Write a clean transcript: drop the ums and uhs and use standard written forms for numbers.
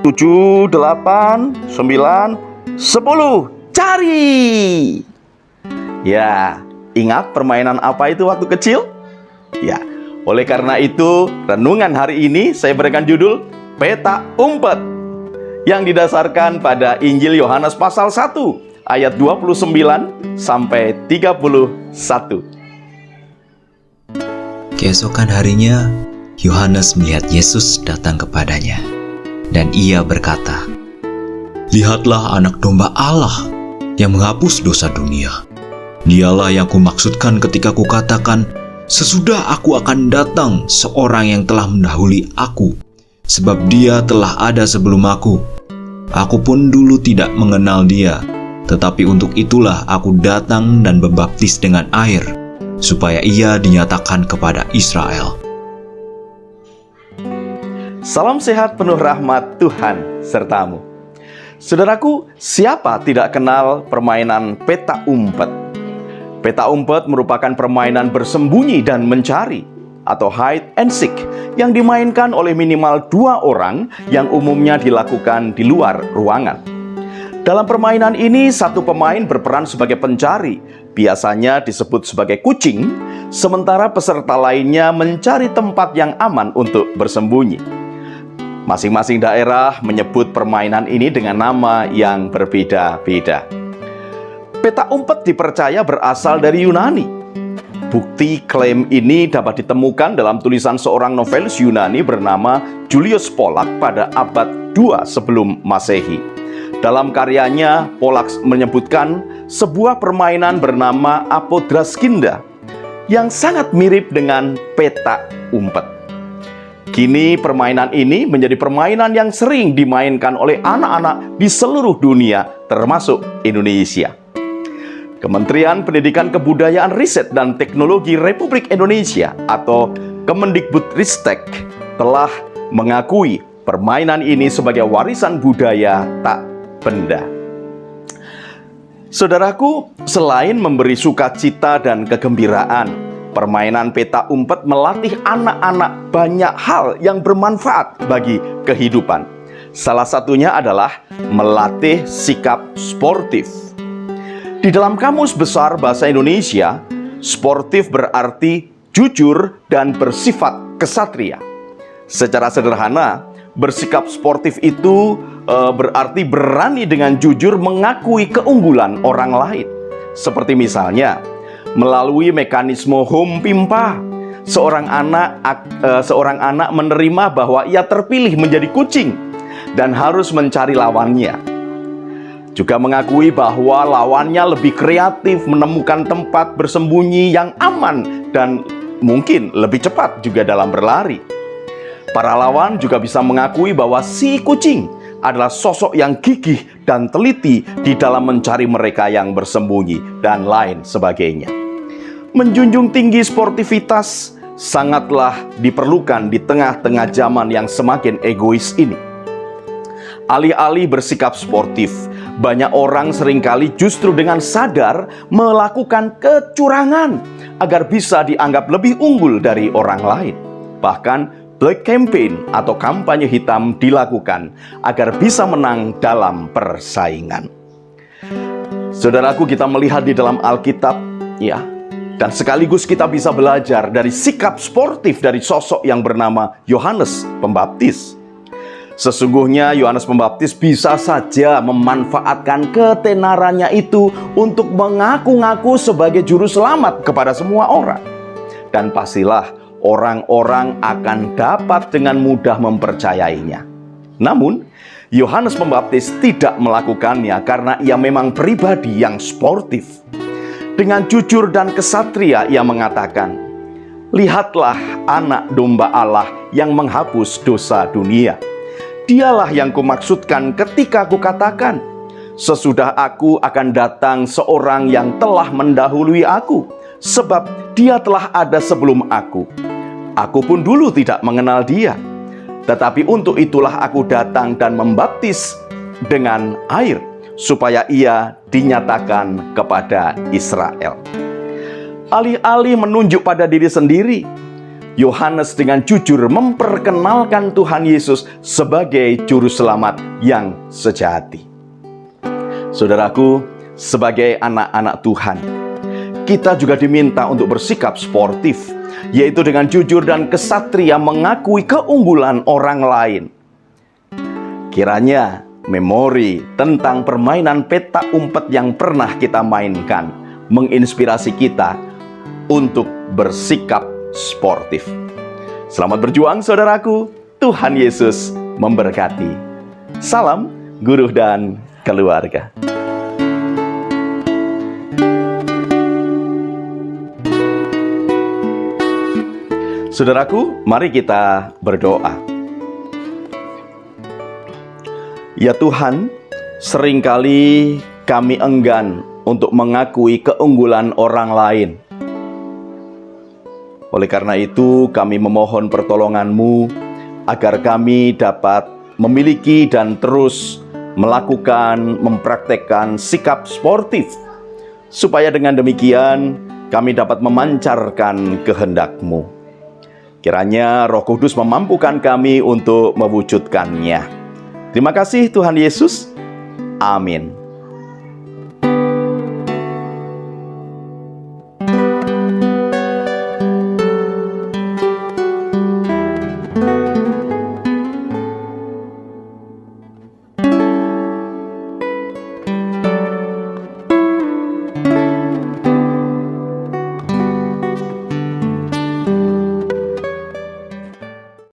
7, 8, 9, 10. Cari! Ya, ingat permainan apa itu waktu kecil? Ya, oleh karena itu, renungan hari ini saya berikan judul Peta Umpet, yang didasarkan pada Injil Yohanes pasal 1 ayat 29 sampai 31. Keesokan harinya, Yohanes melihat Yesus datang kepadanya, dan ia berkata, "Lihatlah anak domba Allah yang menghapus dosa dunia. Dialah yang kumaksudkan ketika kukatakan, sesudah aku akan datang seorang yang telah mendahului aku, sebab dia telah ada sebelum aku. Aku pun dulu tidak mengenal dia, tetapi untuk itulah aku datang dan membaptis dengan air, supaya ia dinyatakan kepada Israel." Salam sehat penuh rahmat Tuhan sertamu. Saudaraku, siapa tidak kenal permainan peta umpet? Peta umpet merupakan permainan bersembunyi dan mencari atau hide and seek yang dimainkan oleh minimal 2 orang yang umumnya dilakukan di luar ruangan. Dalam permainan ini, satu pemain berperan sebagai pencari, biasanya disebut sebagai kucing, sementara peserta lainnya mencari tempat yang aman untuk bersembunyi. Masing-masing daerah menyebut permainan ini dengan nama yang berbeda-beda. Peta umpet dipercaya berasal dari Yunani. Bukti klaim ini dapat ditemukan dalam tulisan seorang novelis Yunani bernama Julius Pollak pada abad 2 sebelum Masehi. Dalam karyanya, Pollak menyebutkan sebuah permainan bernama Apodraskinda yang sangat mirip dengan peta umpet. Kini permainan ini menjadi permainan yang sering dimainkan oleh anak-anak di seluruh dunia, termasuk Indonesia. Kementerian Pendidikan Kebudayaan Riset dan Teknologi Republik Indonesia atau Kemendikbudristek telah mengakui permainan ini sebagai warisan budaya tak benda. Saudaraku, selain memberi sukacita dan kegembiraan, permainan peta umpet melatih anak-anak banyak hal yang bermanfaat bagi kehidupan. Salah satunya adalah melatih sikap sportif. Di dalam Kamus Besar Bahasa Indonesia, sportif berarti jujur dan bersifat kesatria. Secara sederhana, bersikap sportif itu berarti berani dengan jujur mengakui keunggulan orang lain. Seperti misalnya, melalui mekanisme home pimpa, seorang anak menerima bahwa ia terpilih menjadi kucing dan harus mencari lawannya. Juga mengakui bahwa lawannya lebih kreatif menemukan tempat bersembunyi yang aman dan mungkin lebih cepat juga dalam berlari. Para lawan juga bisa mengakui bahwa si kucing adalah sosok yang gigih dan teliti di dalam mencari mereka yang bersembunyi dan lain sebagainya. Menjunjung tinggi sportivitas sangatlah diperlukan di tengah-tengah zaman yang semakin egois ini. Alih-alih bersikap sportif, banyak orang seringkali justru dengan sadar melakukan kecurangan agar bisa dianggap lebih unggul dari orang lain. Bahkan black campaign atau kampanye hitam dilakukan agar bisa menang dalam persaingan. Saudaraku, kita melihat di dalam Alkitab, ya, dan sekaligus kita bisa belajar dari sikap sportif dari sosok yang bernama Yohanes Pembaptis. Sesungguhnya Yohanes Pembaptis bisa saja memanfaatkan ketenarannya itu untuk mengaku-ngaku sebagai juru selamat kepada semua orang. Dan pastilah orang-orang akan dapat dengan mudah mempercayainya. Namun, Yohanes Pembaptis tidak melakukannya karena ia memang pribadi yang sportif. Dengan jujur dan kesatria ia mengatakan, "Lihatlah anak domba Allah yang menghapus dosa dunia. Dialah yang kumaksudkan ketika kukatakan, sesudah aku akan datang seorang yang telah mendahului aku, sebab dia telah ada sebelum aku. Aku pun dulu tidak mengenal dia. Tetapi untuk itulah aku datang dan membaptis dengan air, supaya ia dinyatakan kepada Israel." Alih-alih menunjuk pada diri sendiri, Yohanes dengan jujur memperkenalkan Tuhan Yesus sebagai juru selamat yang sejati. Saudaraku, sebagai anak-anak Tuhan, kita juga diminta untuk bersikap sportif, yaitu dengan jujur dan kesatria mengakui keunggulan orang lain. Kiranya memori tentang permainan petak umpet yang pernah kita mainkan menginspirasi kita untuk bersikap sportif. Selamat berjuang saudaraku, Tuhan Yesus memberkati. Salam guru dan keluarga. Saudaraku, mari kita berdoa. Ya Tuhan, seringkali kami enggan untuk mengakui keunggulan orang lain. Oleh karena itu, kami memohon pertolongan-Mu agar kami dapat memiliki dan terus melakukan, mempraktekkan sikap sportif, supaya dengan demikian kami dapat memancarkan kehendak-Mu. Kiranya Roh Kudus memampukan kami untuk mewujudkannya. Terima kasih Tuhan Yesus. Amin.